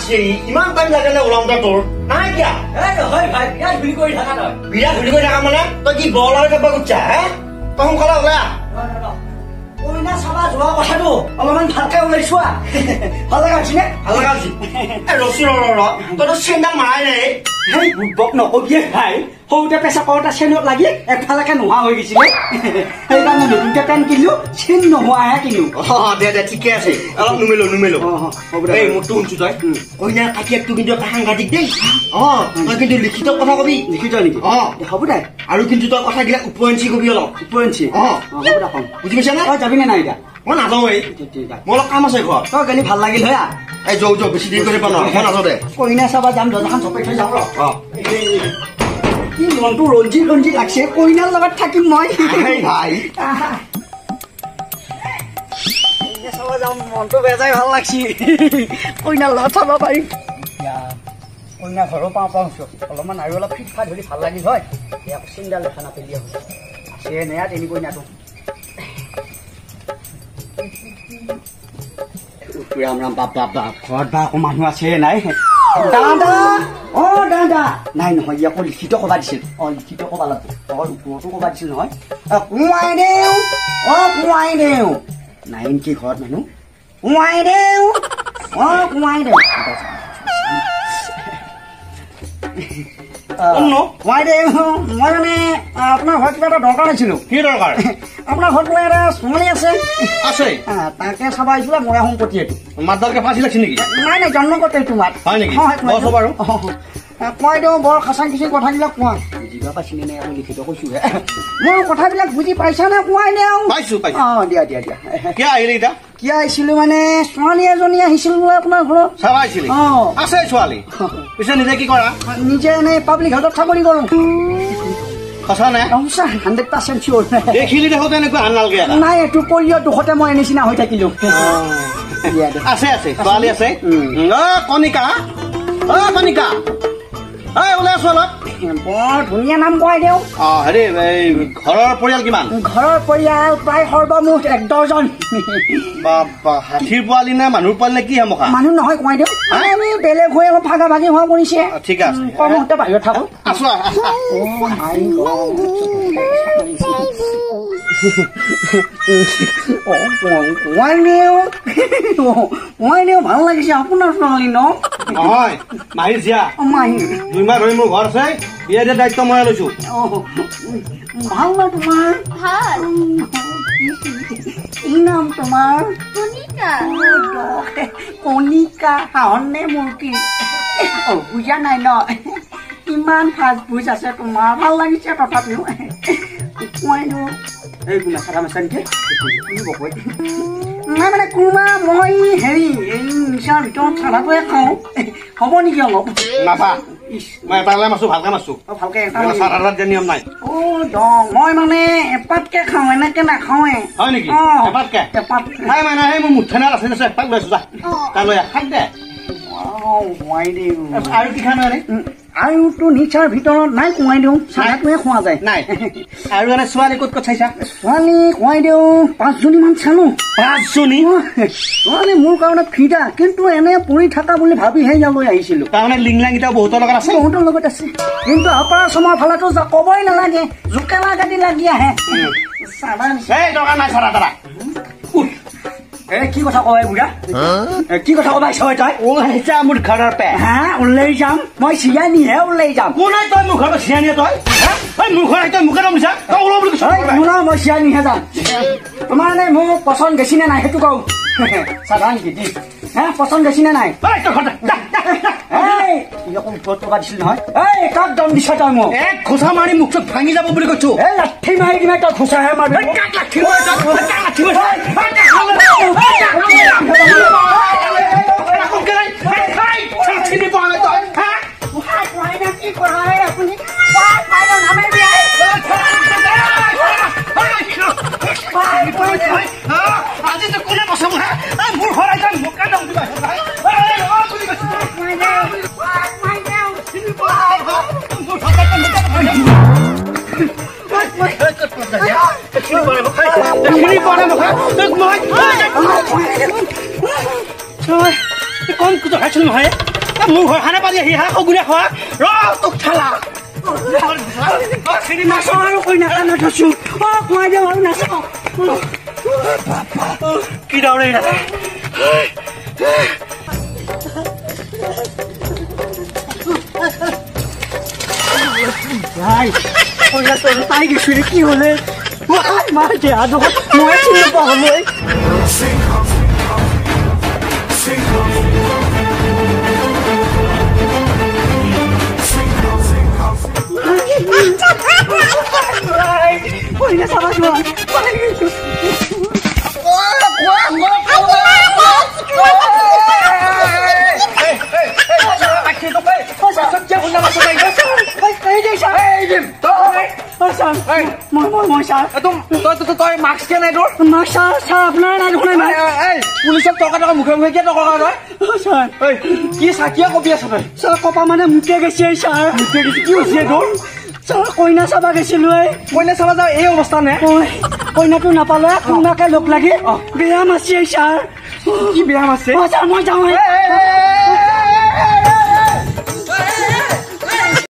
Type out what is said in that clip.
চিৰি ইমান টাইম লাগে নে ওলাওঁতে তোৰ নাই কিয়া হয় ভাই বিৰাট ঘূৰি কৰি থাকা তই বিৰাট ঘূৰি কৰি থাকা মানে তই কি বল আৰু কাপা গুচ্ছা হে তই সোনকালে ওলা কইনা চাবা যোৱা কথাটো অলপমান ভালকে ওলাই চোৱা ভাল লগা হৈছে নে ভাল লগা হৈছে ৰচি তইতো চেণ্ডাল মাৰাই নাই সেই বুটবক নকবিয়ে ভাই সৰুতে পেচা কৰোঁতে চেনত লাগি একফালেকে নোহোৱা হৈ গৈছিলে সেইকাৰণে নতুনকে পেণ্ট কিনিলো চেন নোহোৱাহে কিনো দে ঠিকে আছে অলপ নুমেলো এই মোৰতো শুনছো তই কইনাৰ কাটিয়াকটো কিন্তু এটা সাংঘাতিক দেই তই কিন্তু লিখিত কথা কবি লিখিত নেকি হ'ব দে আৰু কিন্তু তই কথাবিলাক উপৰঞ্চি কবি অলপ উপৰঞ্চি হ'ব দে কম বুজি পাইছা নে তই যাবিনে নাই এতিয়া মই নাযাওঁ এই মই অলপ কাম আছে ঘৰত তই গেলি ভাল লাগিল হয় এই যৌ বেছি দেৰি কৰিব নোৱাৰো মই নাযাওঁ দে কইনা চাবা যাম দৰ্জাখন চপাই থৈ যাওঁ কি মনটো ৰঞ্জিত লাগছে কইনাৰ লগত থাকিম মই ভাই চাব যাম মনটো বেজাই ভাল লাগছি কইনাৰ লগত চাব পাৰিম কইনা ঘৰো পাওঁ অলপমান আৰু অলপ ফিটফাট ধৰি ভাল লাগিল হয় আকৌ চিন্তা লেখা নাপেলি আছে নেয়া তেনি কইনাটো ৰাম ৰাম বাপ ঘৰত বা আকৌ মানুহ আছে নাই দাদা দাদা নাই নহয় ই আকৌ লিখিত কবা দিছিল লিখিত কবা লাগিব ওপৰতো কবা দিছিল নহয় কোৱাই দেও নাই নেকি ঘৰত মানুহ কোৱাই দেও মই মানে আপোনাৰ ঘৰত কিবা এটা দৰকাৰ হৈছিলো কি দৰকাৰ আপোনাৰ ঘৰত বোলে এটা ছোৱালী আছে তাকে চাব আহিছিলে মৰা সম্পত্তি এইটো মাতদালকে ফাঁচি লাগছে নেকি নাই জন্ম কৰিছে এইটো মাত হয় নেকি বাৰু মই দিওঁ বৰ খাচাং খিচি কথাবিলাক কোৱা বুজিবা পাইছিলে নে আমি লিখিত কৈছোহে মোৰ কথাবিলাক বুজি পাইছা নে কোৱাই নে দিয়া কিয় আহিলে এতিয়া কিয় আহিছিলো মানে ছোৱালী এজনী আহিছিল বোলে আপোনাৰ ঘৰত চাব আহিছিলে আছে ছোৱালী পিছে নিজে কি কৰা নিজে এনে পাব্লিক হাউচত চাকৰি কৰো সঁচা নে 100% চিয়ৰ দেখিলি দেখো তেনেকুৱা আন নালাগে নাই এইটো পৰিয়ৰ দুখতে মই নিচিনা হৈ থাকিলো আছে ছোৱালী আছে কণিকা ওলাই আছো অলপ বৰ ধুনীয়া নাম কোৱাই দেও হেৰি ঘৰৰ পৰিয়াল কিমান ঘৰৰ পৰিয়াল প্ৰায় সৰ্বমুঠ 10 জন হাতীৰ পোৱালি নে মানুহৰ পোৱালি নে কি হেমকা মানুহ নহয় কোৱাই দেও আমি বেলেগ হৈ অলপ ভাগা ভাগি হোৱা কৰিছে ঠিক আছে কৰ্মতে বাহিৰত থাকো আছো ভাল লাগিছে আপোনাৰ ছোৱালী নহয় মাহী জীয়া 2 মাহ ধৰি মোৰ ঘৰ আছে বিয়া দিয়া দায়িত্ব মই লৈছো ভাল ন তোমাৰ ভাল কি নাম তোমাৰ কণিকা হাঁহনে মুৰ্গী বুজা নাই ন ইমান ফাজ ভুজ আছে তোমাৰ ভাল লাগিছে তথাপিও নাই মানে কোনোবা মই হেৰি এই নিচাৰ ভিতৰত চাধাটোৱে খাওঁ হ'ব নেকি অলপ নাপা মই এটালৈ মাছো ভালকে মাছো ভালকে চাধাৰ নিয়ম নাই মই মানে এপাতকে খাওঁ এনেকে নাখাওৱে হয় নেকি এপাতকে নাই মানে সেই মোৰ মুঠেনাৰ আছে এপাক লৈছো যা তালৈ খাই দে আৰু কি খানা আৰুতো নিচাৰ ভিতৰত নাই কোৱাই দিওঁ চাধাটোৱে খোৱা যায় নাই আৰু এনে ছোৱালী ক'ত চাইছা ছোৱালী কোৱাই দিওঁ 5 জনীমান চালো 5 জনী ছোৱালী মোৰ কাৰণে ফিদা কিন্তু এনে পৰি থকা বুলি ভাবিহে ইয়ালৈ আহিছিলো তাৰমানে লিংলাংকেইটা বহুতৰ লগত আছে কিন্তু অপাৰ চমৰ ফালেতো ক'বই নালাগে জোকেলা গাড়ী লাগি আহে দৰকাৰ নাই চাৰা তাৰা কি কথা কয় বুঢ়া কি কথা কবা তই ওলাই যা মোৰ ঘৰৰ পে ওলাই যাম মই চিয়ানিহে ওলাই যাম কোনাই তই মোৰ ঘৰৰ চিয়ানিয়ে তই মোৰ ঘৰ তই মুখে নমিছা তই ওলাব বুলি কৈছ মই চিয়ানিহে যাম তোমাৰ নে মোৰ পচন্দ বেছি নে নাই সেইটো কওঁ সাধাৰণ নেকি পচন্দ বেছি নে নাই টকা দিছিল নহয় কাক দম দিছ তই মোক খোচা মাৰি মুখ চুখ ভাঙি যাব বুলি কৈছো লাঠি মাৰি দিমে তই খোচাহে মাৰিবি আজি কোনে বসে মোৰ ঘৰ আইতা মোকা দম দিবা কম কিছু খাইছিল নহয় মোৰ ঘৰখানে পালি আহি হা শগুনে খোৱা ৰ তোক ঠেলা নাচাওঁ আৰু কইনাক নাথাকো খুৱাই দিওঁ আৰু নাচাওঁ কি দাউৰে তাই গেছো কি হলে মাৰ দেহা দেখোন মই চিনি নাপাওঁ মই কইনা চাবা যোৱা তই মাস্ক কিয় নাই তোৰ মাস্ক চাৰ আপোনাৰ নাই দেখোন পুলিচক টকা টকা মুখে মুখে কিয় টকা তই ছাৰ কি চাহ কিয় কপি আছ তই ছাৰ কপা মানে মুখে গৈছে ছাৰ মুখে গৈছে কি হৈছে তোৰ ছাৰ কইনা চাবা গৈছিলো কইনা চাবা যাওঁ এই অৱস্থা নে কইনাটো নাপালে কোনোবাকে লগ লাগি বেয়া মাছি ছাৰ কি বেয়া মাছে ছাৰ মই যাওঁ